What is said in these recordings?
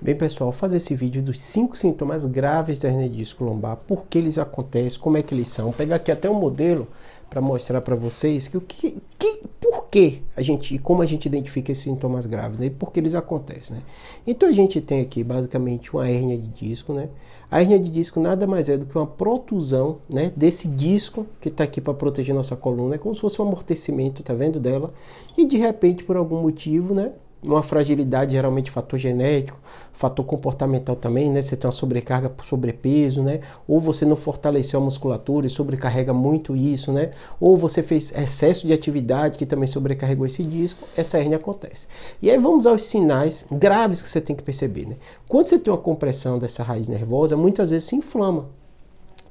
Bem, pessoal, vou fazer esse vídeo dos 5 sintomas graves da hernia de disco lombar, por que eles acontecem, como é que eles são. Vou pegar aqui até um modelo para mostrar para vocês por que a gente e como a gente identifica esses sintomas graves, né? E por que eles acontecem, né? Então a gente tem aqui basicamente uma hérnia de disco, né? A hérnia de disco nada mais é do que uma protusão, né, desse disco que está aqui para proteger nossa coluna, é como se fosse um amortecimento, tá vendo dela? E de repente, por algum motivo, né, uma fragilidade, geralmente fator genético, fator comportamental também, né? Você tem uma sobrecarga por sobrepeso, né? Ou você não fortaleceu a musculatura e sobrecarrega muito isso, né? Ou você fez excesso de atividade que também sobrecarregou esse disco, essa hérnia acontece. E aí vamos aos sinais graves que você tem que perceber, né? Quando você tem uma compressão dessa raiz nervosa, muitas vezes se inflama.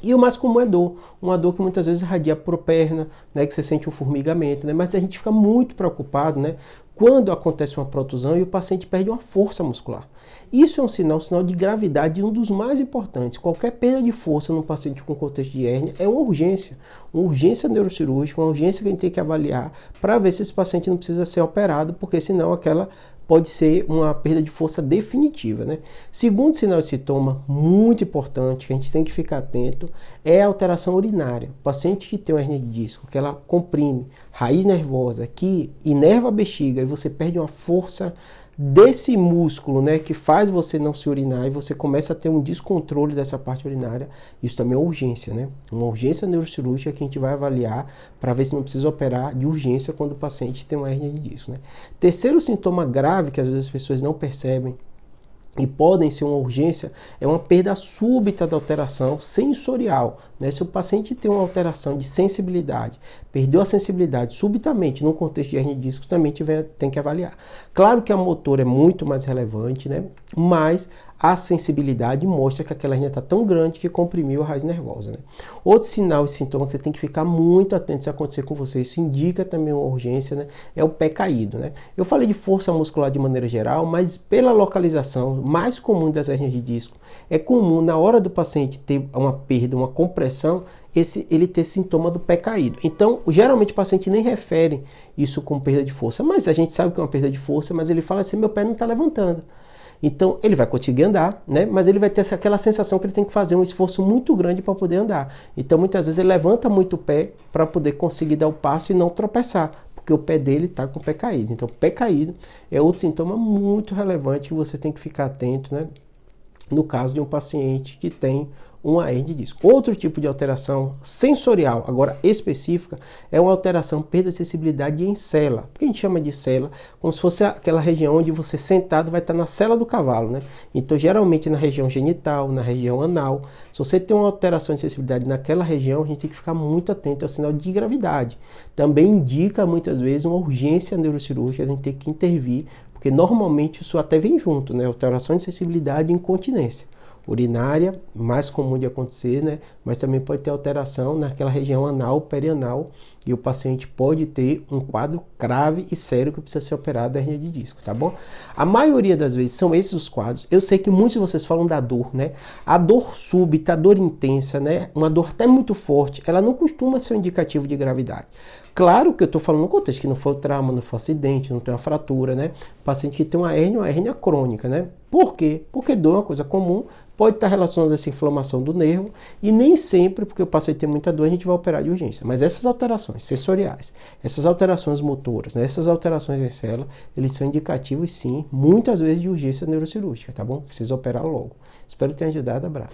E o mais comum é dor, uma dor que muitas vezes irradia para a perna, né, que você sente um formigamento, né, mas a gente fica muito preocupado, né, quando acontece uma protusão e o paciente perde uma força muscular. Isso é um sinal de gravidade, um dos mais importantes. Qualquer perda de força num paciente com contexto de hérnia é uma urgência neurocirúrgica, uma urgência que a gente tem que avaliar para ver se esse paciente não precisa ser operado, porque senão aquela pode ser uma perda de força definitiva, né? Segundo sinal e sintoma muito importante que a gente tem que ficar atento é a alteração urinária. O paciente que tem uma hernia de disco, que ela comprime raiz nervosa, que inerva a bexiga e você perde uma força desse músculo, né, que faz você não se urinar e você começa a ter um descontrole dessa parte urinária, isso também é uma urgência, né? Uma urgência neurocirúrgica que a gente vai avaliar para ver se não precisa operar de urgência quando o paciente tem uma hernia de disco, né? Terceiro sintoma grave que às vezes as pessoas não percebem e podem ser uma urgência, é uma perda súbita da alteração sensorial, né? Se o paciente tem uma alteração de sensibilidade, perdeu a sensibilidade subitamente num contexto de hernia de disco, também tem que avaliar. Claro que a motor é muito mais relevante, né? Mas a sensibilidade mostra que aquela hernia está tão grande que comprimiu a raiz nervosa, né? Outro sinal e sintoma que você tem que ficar muito atento se acontecer com você, isso indica também uma urgência, né? É o pé caído, né? Eu falei de força muscular de maneira geral, mas pela localização mais comum das hernias de disco, é comum na hora do paciente ter uma perda, uma compressão, ele ter sintoma do pé caído. Então, geralmente o paciente nem refere isso como perda de força, mas a gente sabe que é uma perda de força, mas ele fala assim, meu pé não está levantando. Então, ele vai conseguir andar, né? Mas ele vai ter aquela sensação que ele tem que fazer um esforço muito grande para poder andar. Então, muitas vezes ele levanta muito o pé para poder conseguir dar o passo e não tropeçar, porque o pé dele está com o pé caído. Então, o pé caído é outro sintoma muito relevante que você tem que ficar atento, né? No caso de um paciente que tem uma hernia de disco. Outro tipo de alteração sensorial, agora específica, é uma alteração, perda de sensibilidade em sela. Por que a gente chama de sela? Como se fosse aquela região onde você sentado vai estar na sela do cavalo, né? Então, geralmente na região genital, na região anal, se você tem uma alteração de sensibilidade naquela região, a gente tem que ficar muito atento ao sinal de gravidade. Também indica muitas vezes uma urgência neurocirúrgica, a gente tem que intervir, porque normalmente isso até vem junto, né? Alteração de sensibilidade e incontinência urinária, mais comum de acontecer, né? Mas também pode ter alteração naquela região anal, perianal, e o paciente pode ter um quadro grave e sério que precisa ser operado da hernia de disco, tá bom? A maioria das vezes são esses os quadros. Eu sei que muitos de vocês falam da dor, né? A dor súbita, a dor intensa, né? Uma dor até muito forte, ela não costuma ser um indicativo de gravidade. Claro que eu estou falando no contexto que não foi trauma, não foi acidente, não tem uma fratura, né? O paciente que tem uma hérnia crônica, né? Por quê? Porque dor é uma coisa comum, pode estar relacionada a essa inflamação do nervo e nem sempre, porque o paciente tem muita dor, a gente vai operar de urgência. Mas essas alterações sensoriais, essas alterações motoras, né? Essas alterações em célula, eles são indicativos sim, muitas vezes de urgência neurocirúrgica, tá bom? Precisa operar logo. Espero ter ajudado, abraço.